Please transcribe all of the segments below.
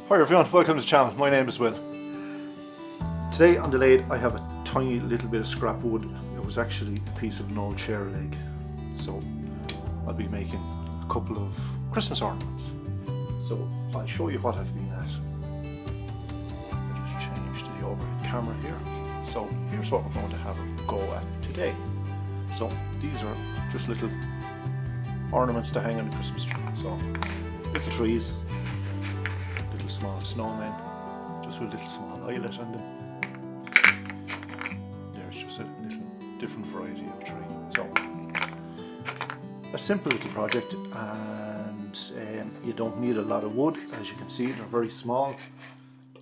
Hi everyone, welcome to the channel. My name is Will. Today on the lathe I have a tiny little bit of scrap wood. It was actually a piece of an old chair leg. So I'll be making a couple of Christmas ornaments. So I'll show you what I've been at. I'll just change to the overhead camera here. So here's what we're going to have a go at today. So these are just little ornaments to hang on the Christmas tree. So little trees, little small snowmen, just with a little small eyelet on them. There's just a little different variety of tree. So a simple little project, and you don't need a lot of wood. As you can see, they're very small.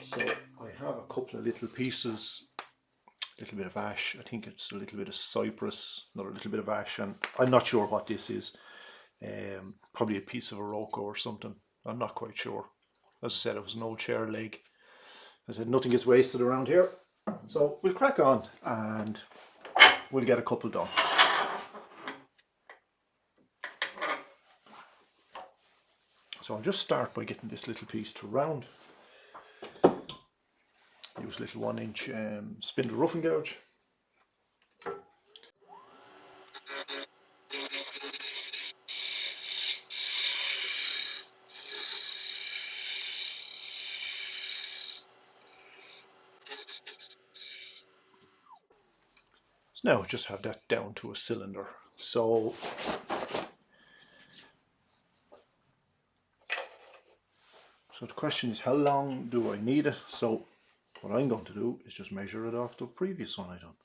So I have a couple of little pieces, a little bit of ash. I think it's a little bit of cypress, another little bit of ash, and I'm not sure what this is. Probably a piece of a Rocco or something. I'm not quite sure. As I said, it was an old chair leg. As I said, nothing gets wasted around here. So we'll crack on and we'll get a couple done. So I'll just start by getting this little piece to round. Use little 1-inch spindle roughing gouge. So now just have that down to a cylinder. So the question is, how long do I need it? So what I'm going to do is just measure it off the previous one I done.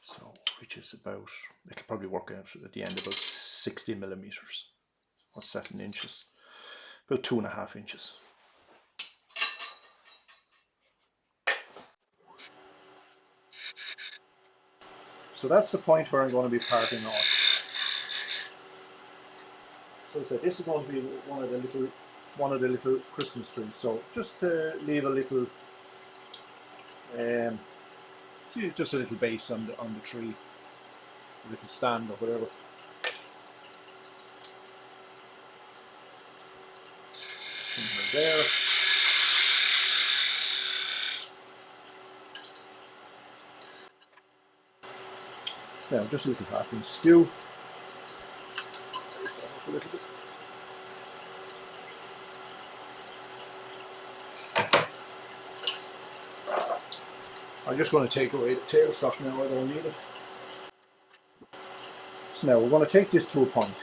So which is about, it'll probably work out at the end about 60 millimeters. What's that in inches? About 2.5 inches. So that's the point where I'm going to be parting off. So I said this is going to be one of the little Christmas trees. So just to leave a little, just a little base on the tree, a little stand or whatever. Somewhere there. So now just a little 1/2 inch skew. Raise that up a little bit. I'm just going to take away the tailstock now, I don't need it. So now we're going to take this to a point.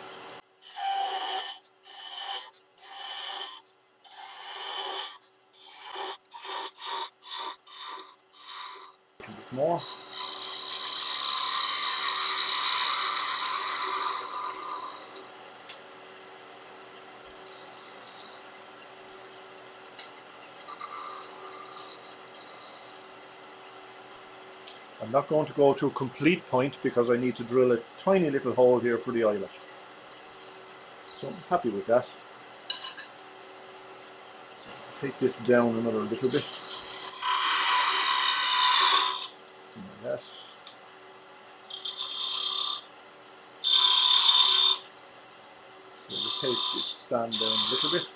A bit more. I'm not going to go to a complete point because I need to drill a tiny little hole here for the eyelet. So I'm happy with that. Take this down another little bit. Something like that. So we'll take this stand down a little bit.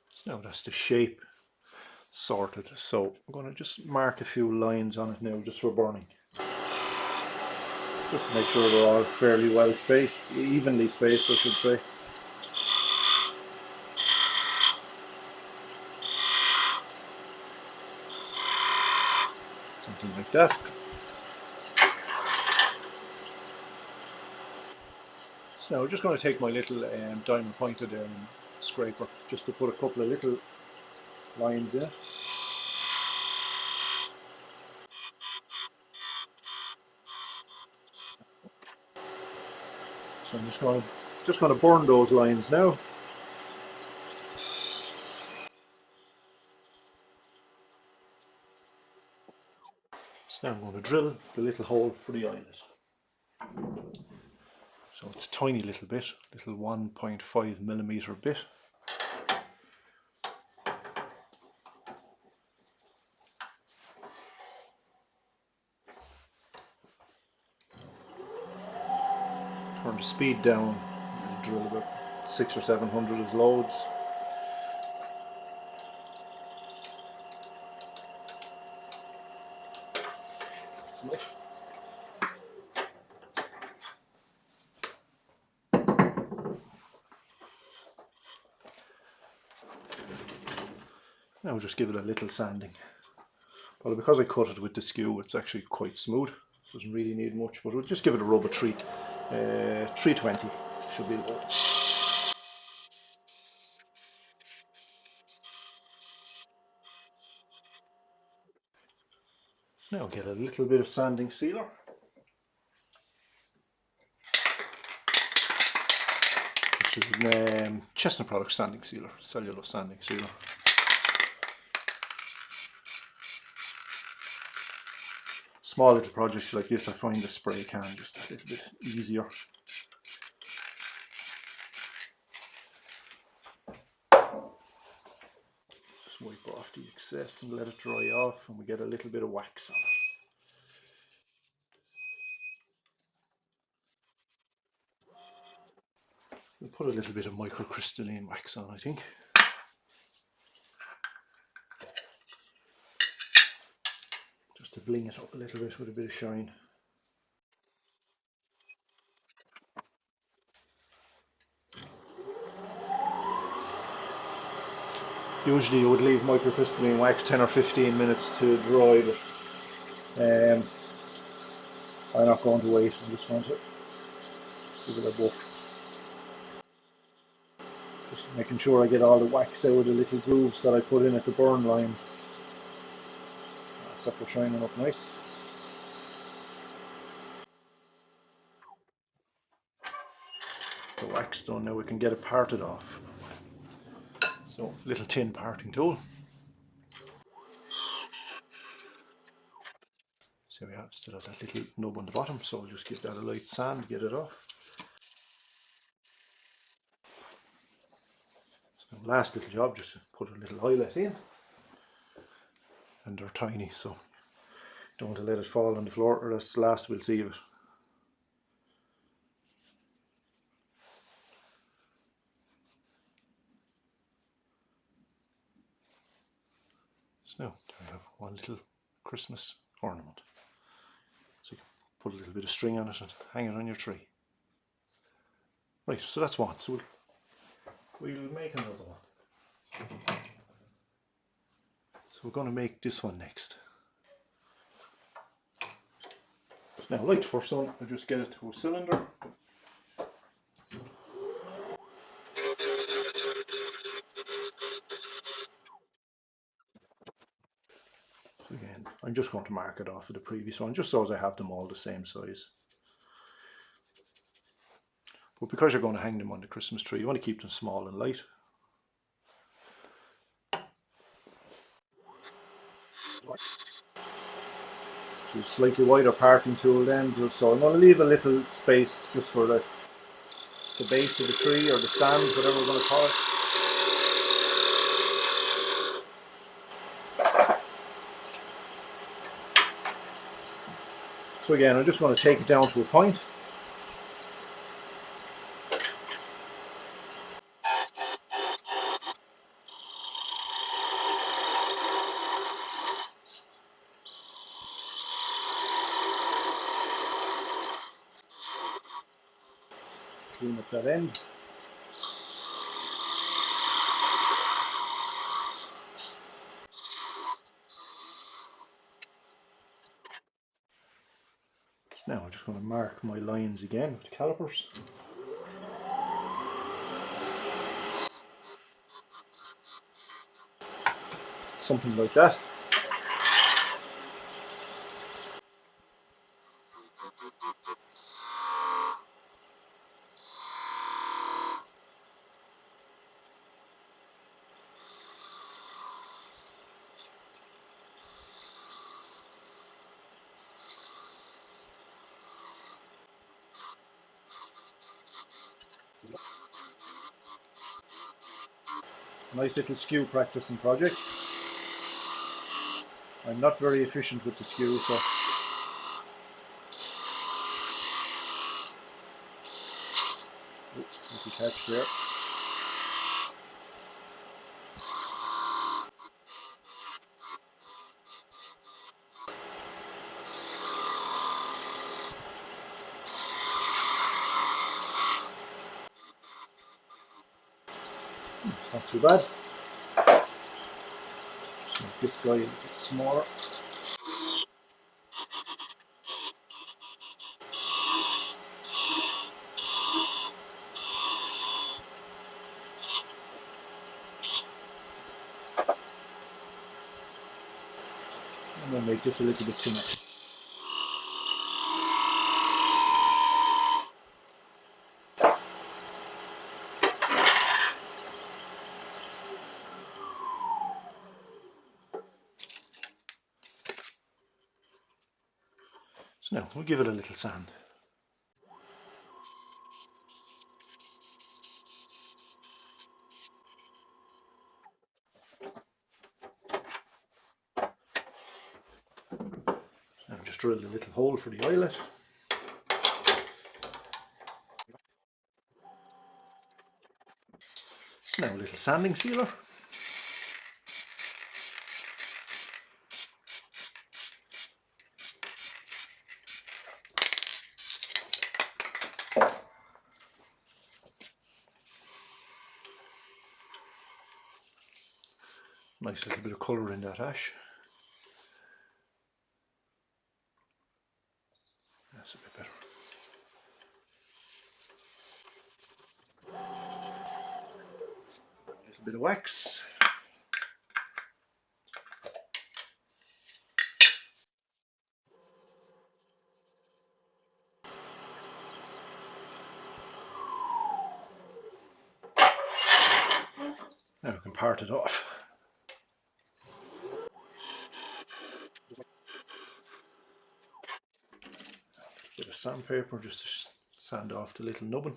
So now that's the shape sorted. So I'm going to just mark a few lines on it now just for burning. Just to make sure they're all fairly well spaced, evenly spaced I should say. Something like that. So now I'm just going to take my little diamond pointed scraper just to put a couple of little lines in it. So I'm just going to burn those lines now. So now I'm going to drill the little hole for the eyelet. So it's a tiny little bit, little 1.5 millimeter bit. turn the speed down, drill about 600 or 700 as loads. That's enough. Now we'll just give it a little sanding. Well, because I cut it with the skew, it's actually quite smooth. Doesn't really need much, but we'll just give it a rub of 320 should be low. Now get a little bit of sanding sealer. This is Chestnut Products sanding sealer, cellulose sanding sealer. Small little projects like this, I find the spray can just a little bit easier. Just wipe off the excess and let it dry off, and we get a little bit of wax on it. We'll put a little bit of microcrystalline wax on, I think. Just to bling it up a little bit with a bit of shine. Usually you would leave microcrystalline wax 10 or 15 minutes to dry, but I'm not going to wait. I'm just going to give it a buff. Just making sure I get all the wax out of the little grooves that I put in at the burn lines. That's after shining up nice. The wax done, now we can get it parted off. So, little tin parting tool. So we have still have that little nub on the bottom, so I'll just give that a light sand, get it off. So last little job, just to put a little eyelet in. And they're tiny, so don't want to let it fall on the floor, or else last we'll see it. So now there we have one little Christmas ornament. So you can put a little bit of string on it and hang it on your tree. Right, so that's one. So we'll make another one. So we're going to make this one next. Now, like the first one, I'll just get it to a cylinder. So again, I'm just going to mark it off of the previous one, just so as I have them all the same size. But because you're going to hang them on the Christmas tree, you want to keep them small and light. So slightly wider parting tool then, so I'm going to leave a little space just for the base of the tree, or the stand, whatever we're going to call it. So again, I'm just going to take it down to a point. Clean up that end. So now I'm just going to mark my lines again with the calipers. Something like that. Nice little skew practicing project. I'm not very efficient with the skew, so catch there. It's not too bad. Just make this guy a little bit smaller. And then make this a little bit thinner. So now we'll give it a little sand. Now just drilled a little hole for the eyelet. So now a little sanding sealer. Nice little bit of colour in that ash. That's a bit better. A little bit of wax. Now we can part it off. A bit of sandpaper just to sand off the little nubbin.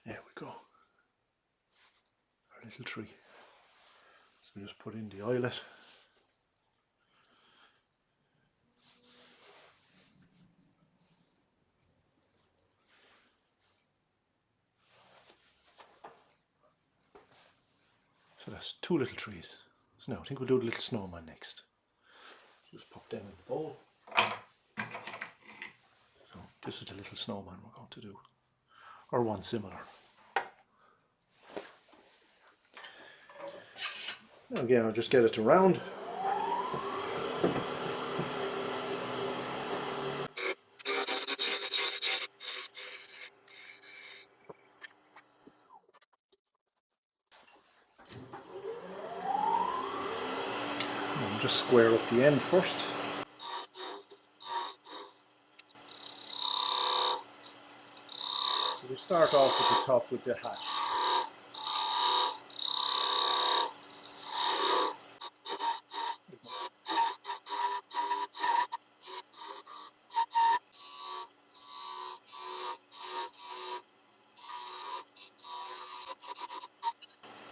There we go. Our little tree. So we just put in the eyelet. So that's two little trees. So now I think we'll do the little snowman next. So just pop them in the bowl. So this is the little snowman we're going to do. Or one similar. Now again, I'll just get it to round. And just square up the end first. So we start off at the top with the hat.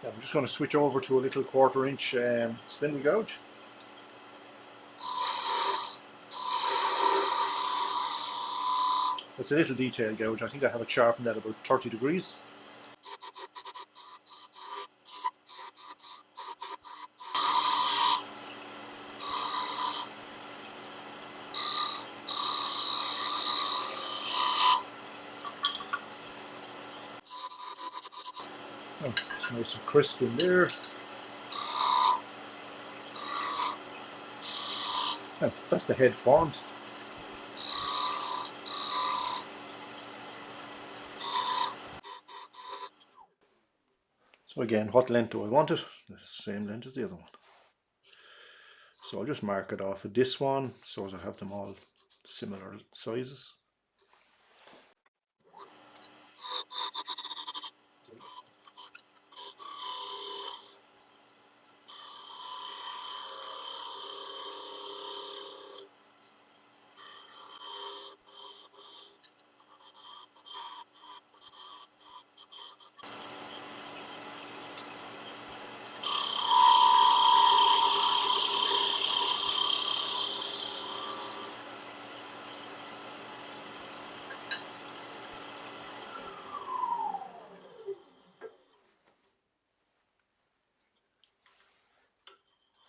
Yeah, I'm just going to switch over to a little 1/4 inch spindle gouge. It's a little detail gouge. I think I have it sharpened at about 30 degrees. Oh, it's nice and crisp in there. Oh, that's the head formed. So again, what length do I want it? The same length as the other one. So I'll just mark it off with this one so as I have them all similar sizes.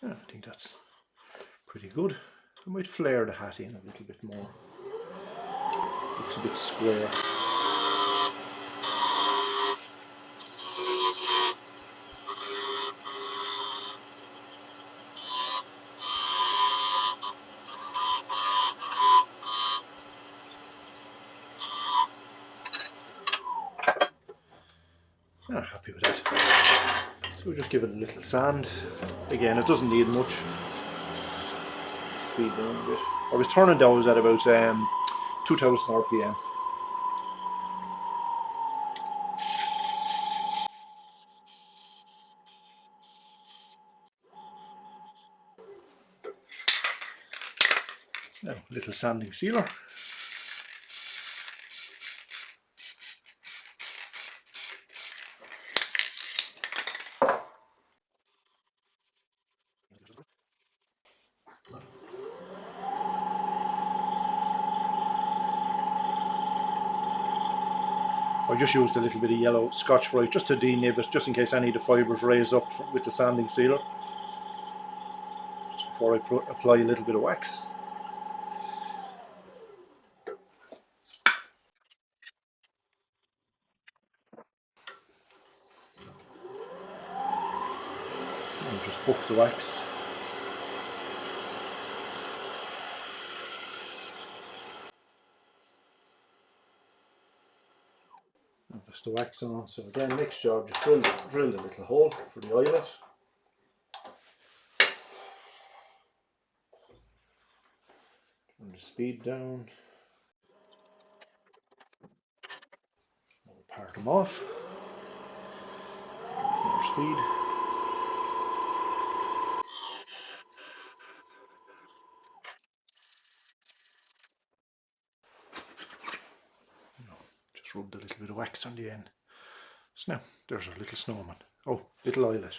Yeah, I think that's pretty good. I might flare the hat in a little bit more. Looks a bit square. Yeah, happy with that. So we'll just give it a little sand. Again, it doesn't need much. Speed down a bit. I was turning those at about 2000 RPM. Now, little sanding sealer. I just used a little bit of yellow Scotch-Brite just to denib it, just in case any of the fibres raise up with the sanding sealer. Just before I apply a little bit of wax. And just buff the wax. And press the wax on. So again, next job, just drill the little hole for the eyelet. Turn the speed down. We'll part them off. More speed. Just rubbed a little bit of wax on the end. So now, there's our little snowman. Oh, little eyelet.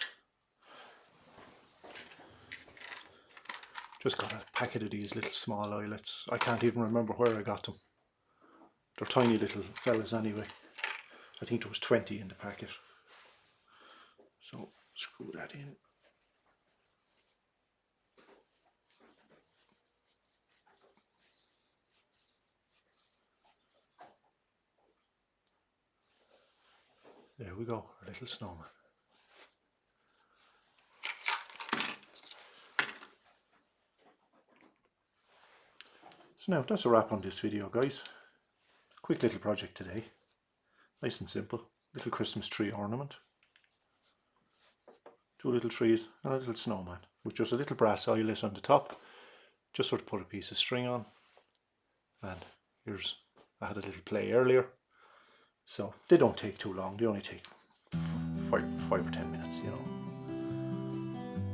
Just got a packet of these little small eyelets. I can't even remember where I got them. They're tiny little fellas anyway. I think there was 20 in the packet. So screw that in. There we go, our little snowman. So now that's a wrap on this video, guys. Quick little project today. Nice and simple. Little Christmas tree ornament. 2 little trees and a little snowman with just a little brass eyelet on the top. Just sort of put a piece of string on. And here's, I had a little play earlier. So they don't take too long. They only take 5 or 10 minutes, you know.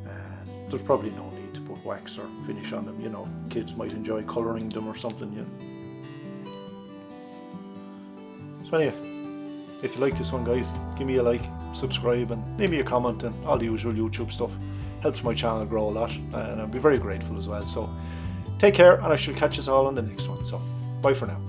And there's probably no need to put wax or finish on them, you know. Kids might enjoy colouring them or something, you know. So anyway, if you like this one, guys, give me a like, subscribe and leave me a comment and all the usual YouTube stuff. Helps my channel grow a lot and I'll be very grateful as well. So take care and I shall catch us all on the next one. So bye for now.